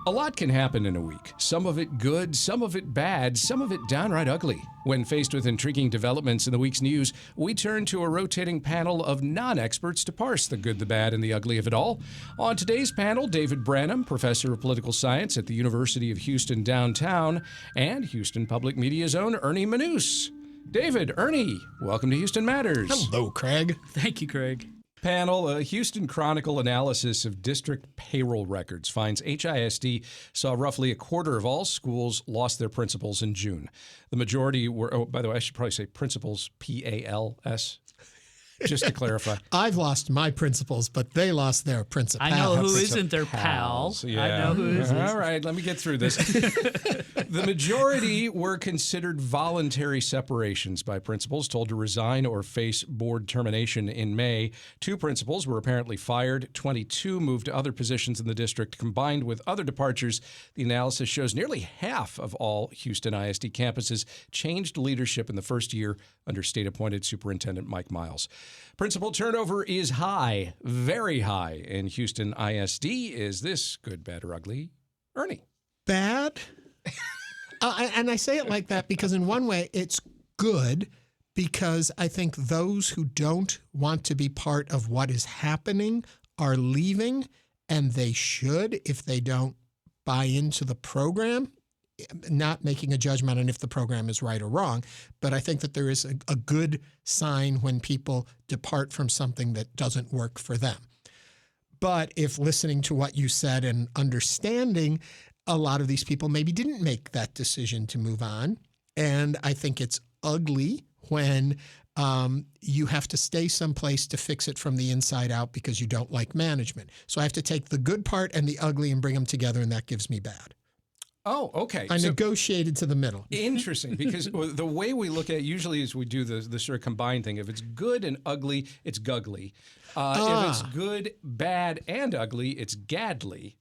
A lot can happen in a week. Some of it good, some of it bad, some of it downright ugly. When faced with intriguing developments in the week's news, we turn to a rotating panel of non-experts to parse the good, the bad, and the ugly of it all. On today's panel, David Branham, professor of political science at the University of Houston downtown, and Houston Public Media's own Ernie Manous. David, Ernie, welcome to Houston Matters. Hello, Craig. Thank you, Craig. Panel, a Houston Chronicle analysis of district payroll records finds HISD saw roughly a quarter of all schools lost their principals in June. The majority were, oh, by the way, I should probably say principals, P-A-L-S, just to clarify. I've lost my principals, but they lost their principals. I know who isn't their pal. Yeah. I know who isn't. All right, let me get through this. The majority were considered voluntary separations by principals told to resign or face board termination in May. 2 principals were apparently fired. 22 moved to other positions in the district. Combined with other departures, the analysis shows nearly half of all Houston ISD campuses changed leadership in the first year under state-appointed Superintendent Mike Miles. Principal turnover is high, very high in Houston ISD. Is this good, bad, or ugly? Ernie. Bad? And I say it like that because in one way it's good because I think those who don't want to be part of what is happening are leaving, and they should if they don't buy into the program. Not making a judgment on if the program is right or wrong, but I think that there is a good sign when people depart from something that doesn't work for them. But if listening to what you said and understanding, a lot of these people maybe didn't make that decision to move on. And I think it's ugly when you have to stay someplace to fix it from the inside out because you don't like management. So I have to take the good part and the ugly and bring them together, and that gives me bad. Oh, okay. I negotiated to the middle. Interesting, because the way we look at it usually is we do the sort of combined thing. If it's good and ugly, it's guggly. If it's good, bad, and ugly, it's gadly.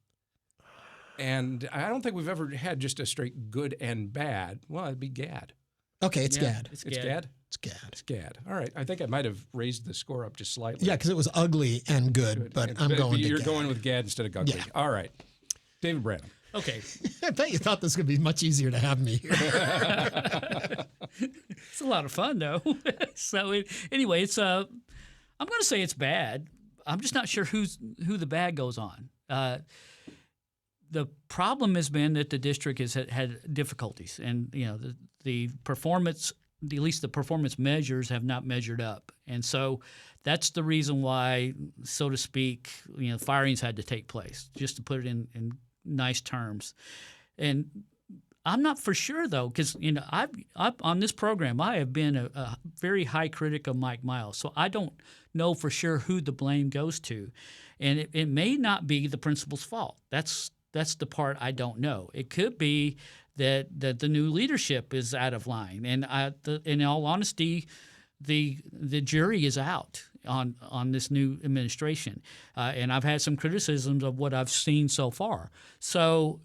And I don't think we've ever had just a straight good and bad. Well, it'd be gad. Okay, it's gad. It's gad? It's gad. It's gad. All right. I think I might have raised the score up just slightly. Yeah, because it was ugly and good, but I'm going to You're gad. going with gad instead of guggly. Yeah. All right. David Branham. Okay. I bet you thought this would be much easier to have me here. It's a lot of fun, though. Anyway, it's I'm going to say it's bad. I'm just not sure who the bad goes on. The problem has been that the district has had difficulties, and the performance, at least the performance measures, have not measured up, and so that's the reason why, so to speak, firings had to take place. Just to put it in nice terms. And I'm not for sure, though, because I've on this program I have been a very high critic of Mike Miles, so I don't know for sure who the blame goes to, and it may not be the principal's fault. That's the part I don't know. It could be that the new leadership is out of line, and in all honesty, the jury is out on this new administration, and I've had some criticisms of what I've seen so far. So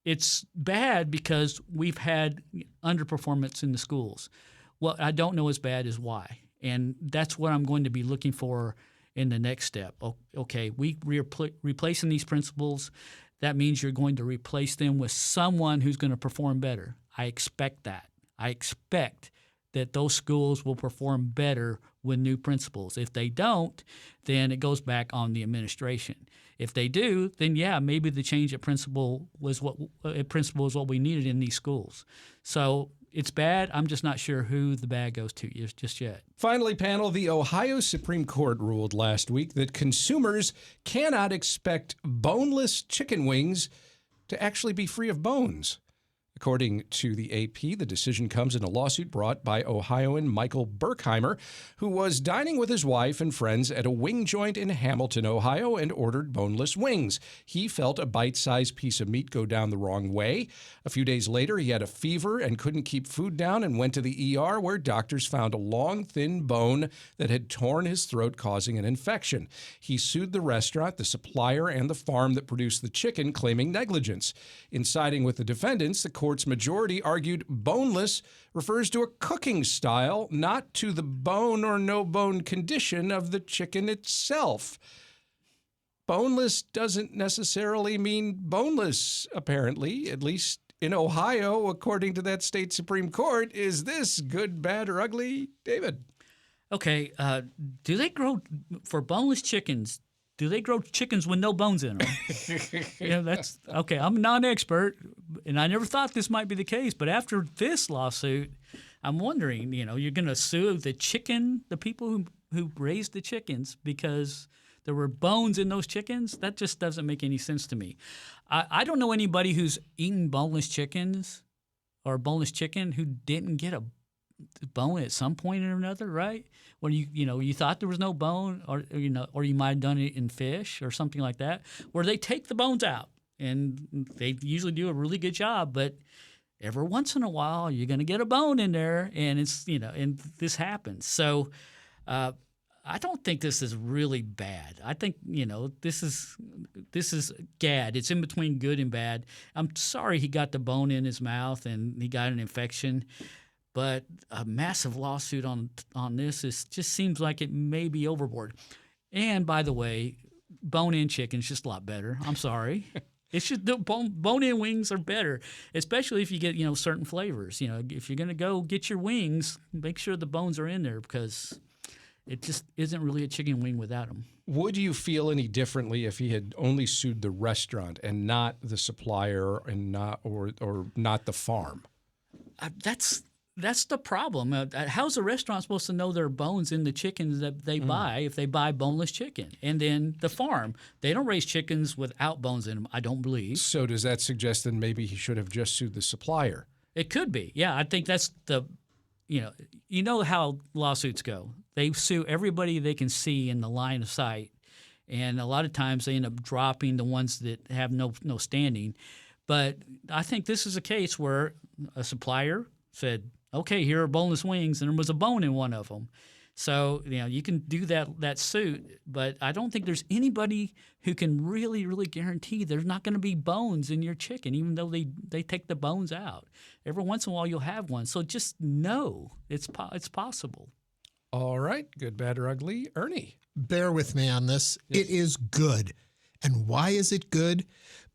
it's bad because we've had underperformance in the schools. What I don't know as bad is why, and that's what I'm going to be looking for in the next step. Okay, we're replacing these principals. That means you're going to replace them with someone who's going to perform better. I expect that. I expect that those schools will perform better with new principals. If they don't, then it goes back on the administration. If they do, then yeah, maybe the change at principal was what we needed in these schools. So it's bad. I'm just not sure who the bad goes to just yet. Finally, panel, the Ohio Supreme Court ruled last week that consumers cannot expect boneless chicken wings to actually be free of bones. According to the AP, the decision comes in a lawsuit brought by Ohioan Michael Berkheimer, who was dining with his wife and friends at a wing joint in Hamilton, Ohio, and ordered boneless wings. He felt a bite-sized piece of meat go down the wrong way. A few days later, he had a fever and couldn't keep food down and went to the ER, where doctors found a long, thin bone that had torn his throat, causing an infection. He sued the restaurant, the supplier, and the farm that produced the chicken, claiming negligence. In siding with the defendants, the court's majority argued boneless refers to a cooking style, not to the bone or no bone condition of the chicken itself. boneless doesn't necessarily mean boneless, apparently, at least in Ohio, according to that state Supreme Court. Is this good, bad, or ugly, David? Okay, do they grow for boneless chickens? Do they grow chickens with no bones in them? That's okay. I'm a non-expert, and I never thought this might be the case. But after this lawsuit, I'm wondering. You're going to sue the people who raised the chickens because there were bones in those chickens? That just doesn't make any sense to me. I don't know anybody who's eaten boneless chickens or boneless chicken who didn't get a bone at some point or another, right? When you thought there was no bone, or you might have done it in fish or something like that, where they take the bones out, and they usually do a really good job, but every once in a while you're going to get a bone in there, and and this happens. So I don't think this is really bad. I think this is GAD. It's in between good and bad. I'm sorry he got the bone in his mouth and he got an infection. But a massive lawsuit on this just seems like it may be overboard. And by the way, bone-in chicken is just a lot better. I'm sorry. It's just the bone-in wings are better, especially if you get certain flavors. If you're going to go get your wings, make sure the bones are in there because it just isn't really a chicken wing without them. Would you feel any differently if he had only sued the restaurant and not the supplier and not the farm? That's the problem. How's a restaurant supposed to know there are bones in the chickens that they buy if they buy boneless chicken? And then the farm, they don't raise chickens without bones in them, I don't believe. So does that suggest then maybe he should have just sued the supplier? It could be. Yeah, I think that's you know how lawsuits go. They sue everybody they can see in the line of sight. And a lot of times they end up dropping the ones that have no standing. But I think this is a case where a supplier said, okay, here are boneless wings, and there was a bone in one of them. So, you can do that suit, but I don't think there's anybody who can really, really guarantee there's not going to be bones in your chicken, even though they take the bones out. Every once in a while you'll have one. So just know it's possible. All right. Good, bad, or ugly. Ernie. Bear with me on this. Yes. It is good. And why is it good?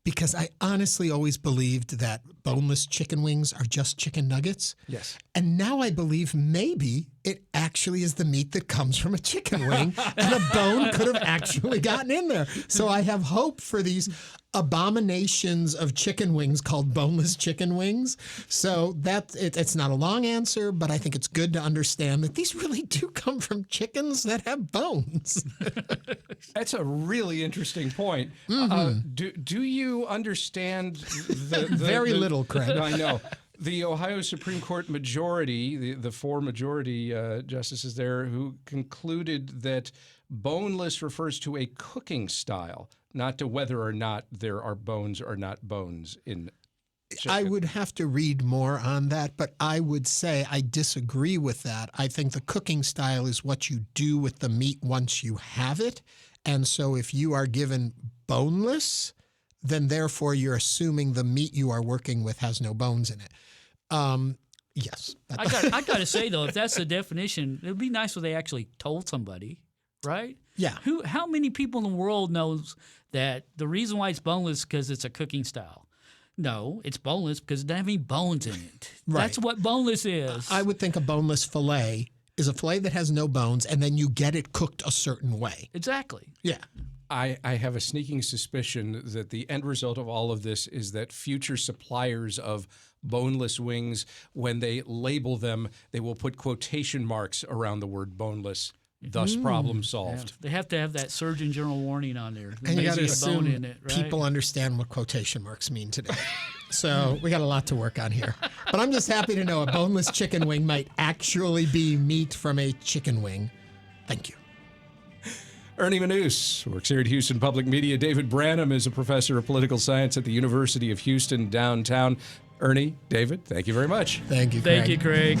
Because I honestly always believed that boneless chicken wings are just chicken nuggets. Yes. And now I believe maybe it actually is the meat that comes from a chicken wing and a bone could have actually gotten in there. So I have hope for these abominations of chicken wings called boneless chicken wings. So it's not a long answer, but I think it's good to understand that these really do come from chickens that have bones. That's a really interesting point. Do you understand the Very little, Craig. I know. The Ohio Supreme Court majority, the four majority justices there, who concluded that boneless refers to a cooking style, not to whether or not there are bones or not bones in chicken. I would have to read more on that, but I would say I disagree with that. I think the cooking style is what you do with the meat once you have it. And so if you are given boneless, then therefore you're assuming the meat you are working with has no bones in it. Yes. I got to say, though, if that's the definition, it would be nice if they actually told somebody, right? Yeah. How many people in the world knows that the reason why it's boneless is because it's a cooking style? No, it's boneless because it doesn't have any bones in it. Right. That's what boneless is. I would think a boneless filet is a filet that has no bones, and then you get it cooked a certain way. Exactly. Yeah. I have a sneaking suspicion that the end result of all of this is that future suppliers of boneless wings, when they label them, they will put quotation marks around the word boneless. Thus, problem solved. Yeah. They have to have that Surgeon General warning on there. And you got to Maybe a bone assume in it, right? people understand what quotation marks mean today. So we got a lot to work on here. But I'm just happy to know a boneless chicken wing might actually be meat from a chicken wing. Thank you. Ernie Manous works here at Houston Public Media. David Branham is a professor of political science at the University of Houston downtown. Ernie, David, thank you very much. Thank you, Craig. Thank you, Craig.